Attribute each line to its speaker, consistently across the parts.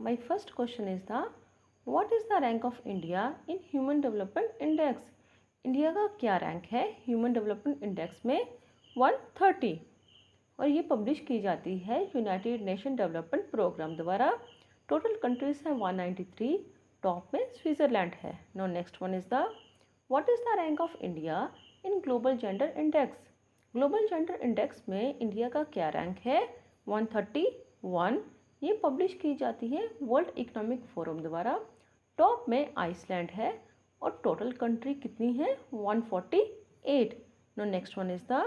Speaker 1: My first question is the what is the rank of India in Human Development Index? India का क्या rank है human development index में? 130। और ये पब्लिश की जाती है यूनाइटेड नेशन डेवलपमेंट प्रोग्राम द्वारा। टोटल कंट्रीज हैं 193। टॉप में स्विट्ज़रलैंड है। No next one is the what is the rank of India in global gender index? Global gender index में इंडिया का क्या रैंक है? 131। ये पब्लिश की जाती है वर्ल्ड इकोनॉमिक फोरम द्वारा। टॉप में आइसलैंड है और टोटल कंट्री कितनी है? 148। No next one is the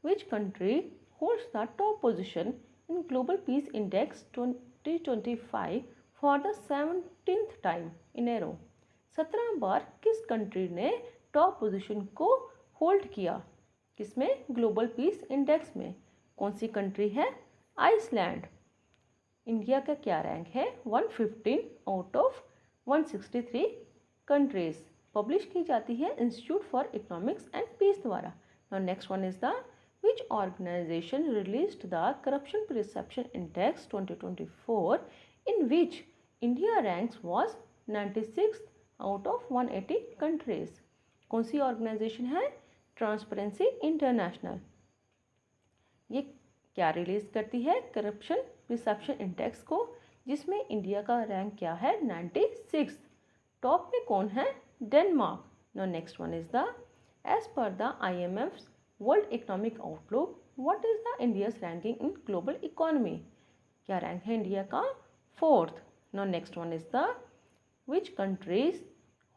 Speaker 1: which country holds the top position in Global Peace Index 2025 for the 17th time in a row? 17 बार किस कंट्री ने टॉप पोजीशन को होल्ड किया? किसमें? ग्लोबल पीस इंडेक्स में। कौन सी कंट्री है? आइसलैंड। इंडिया का क्या रैंक है? 115 आउट ऑफ 163 कंट्रीज। पब्लिश की जाती है Institute for Economics and Peace द्वारा। Now next one is the which organization released the Corruption Perception Index 2024 in which India ranks was 96 out of 180 countries? कौन सी organization है? Transparency International. ये क्या release करती है? करप्शन परसेप्शन इंडेक्स को, जिसमें इंडिया का रैंक क्या है? 96। टॉप में कौन है? Denmark. No next one is the as per the IMF world economic outlook what is the India's ranking in global economy? क्या रैंक है इंडिया का? 4th। No next one is the which countries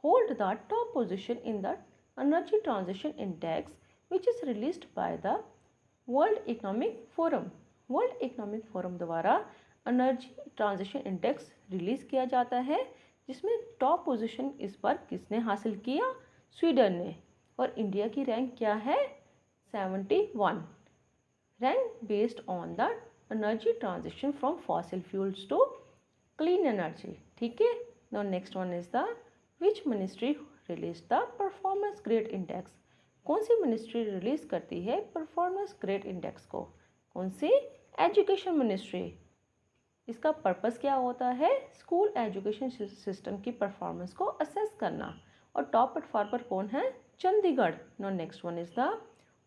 Speaker 1: hold the top position in the energy transition index which is released by the world economic forum? World economic forum द्वारा energy transition index release किया जाता है, जिसमें top position इस बार किसने हासिल किया? Sweden ने। और इंडिया की रैंक क्या है? 71। Rank based on the energy transition from fossil fuels to clean energy. ठीक है। Now next one is the which ministry release the performance grade index? कौन सी मिनिस्ट्री रिलीज करती है परफॉर्मेंस ग्रेड इंडेक्स को? कौन सी? Education ministry. इसका पर्पस क्या होता है? स्कूल एजुकेशन सिस्टम की परफॉर्मेंस को असेस करना। और टॉप परफॉर्मर कौन है? Chandigarh. No next one is the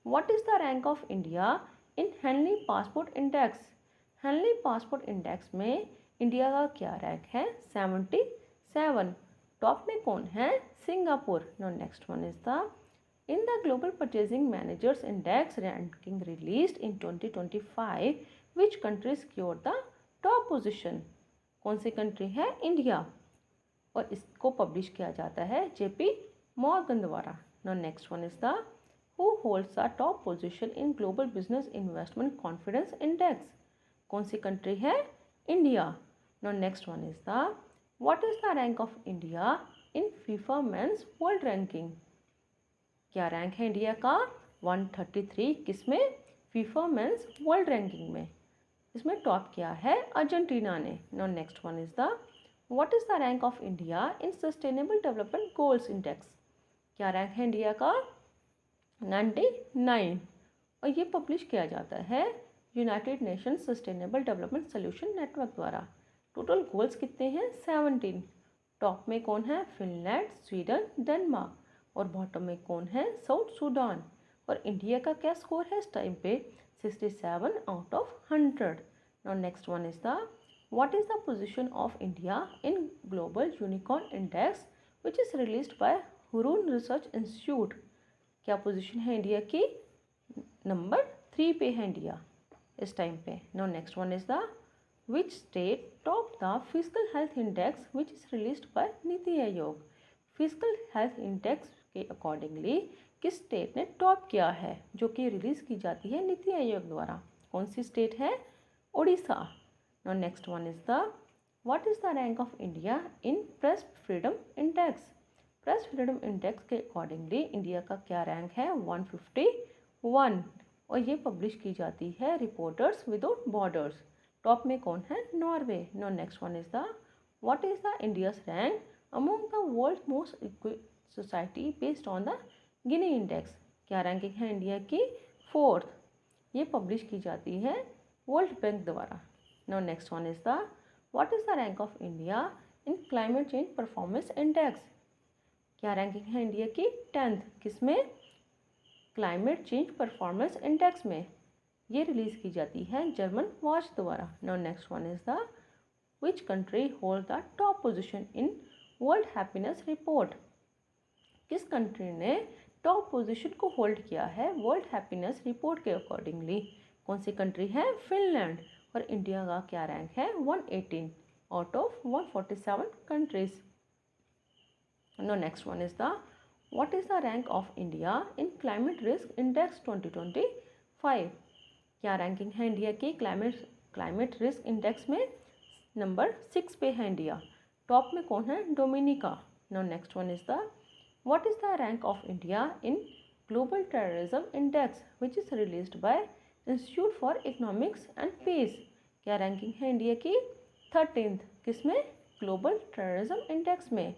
Speaker 1: what is the rank of India in Henley passport index? Henley passport index में इंडिया का क्या रैंक है? 77। टॉप में कौन है? Singapore. No next one is the in the Global Purchasing Managers Index ranking released in 2025, which country secured the top position? कौन सी कंट्री है? इंडिया। और इसको पब्लिश किया जाता है JP मॉर्गन द्वारा। No next one is the who holds the top position in global business investment confidence index? कौन सी कंट्री है? India. No next one is the what is the rank of India in FIFA men's world ranking? क्या rank है India का? 133। किसमें? FIFA men's world ranking में। इसमें top किया है अर्जेंटीना ने। No next one is the what is the rank of India in sustainable development goals index? क्या रैंक है इंडिया का? 99। और ये पब्लिश किया जाता है United Nation sustainable development solution network द्वारा। टोटल गोल्स कितने हैं? 17। टॉप में कौन है? Finland, Sweden, Denmark. और बॉटम में कौन है? South Sudan. और इंडिया का क्या स्कोर है इस टाइम पे? 67 out of 100। Now next one is the what is the position of India in global unicorn index which is released bye Hurun research institute? क्या पोजीशन है इंडिया की? Number 3 पे है इंडिया इस टाइम पे। Now next one is the which state top the physical health index which is released bye NITI Aayog? Physical health index के accordingly किस state ने टॉप किया है, जो कि रिलीज की जाती है नीति आयोग द्वारा? कौन सी स्टेट है? Orissa. Now next one is the what is the rank of India in press freedom index? Press freedom index के अकॉर्डिंगली इंडिया का क्या रैंक है? 151। और ये पब्लिश की जाती है रिपोर्टर्स विदाउट बॉर्डर्स। टॉप में कौन है? Norway. No next one is the what is the India's rank among the world's most equal society based on the Gini index? क्या रैंकिंग है इंडिया की? 4th। ये पब्लिश की जाती है वर्ल्ड बैंक द्वारा। Now next one is the what is the rank of India in climate change performance index? क्या रैंकिंग है इंडिया की? 10th। किसमें? क्लाइमेट चेंज परफॉर्मेंस इंडेक्स में। ये रिलीज़ की जाती है जर्मन वॉच द्वारा। Now next one is the which country hold the top position in world happiness report? किस कंट्री ने टॉप पोजीशन को होल्ड किया है वर्ल्ड हैप्पीनेस रिपोर्ट के अकॉर्डिंगली? कौन सी कंट्री है? फिनलैंड। और इंडिया का क्या रैंक है? 118 out of 147 countries. No next one is the what is the rank of India in climate risk index 2025? क्या रैंकिंग है इंडिया की क्लाइमेट रिस्क इंडेक्स में? नंबर 6 पे है इंडिया। टॉप में कौन है? Dominica. No next one is the what is the rank of India in Global Terrorism Index which is released by Institute for Economics and Peace? क्या ranking है India की? 13th। किसमें? ग्लोबल टेररिज्म इंडेक्स में।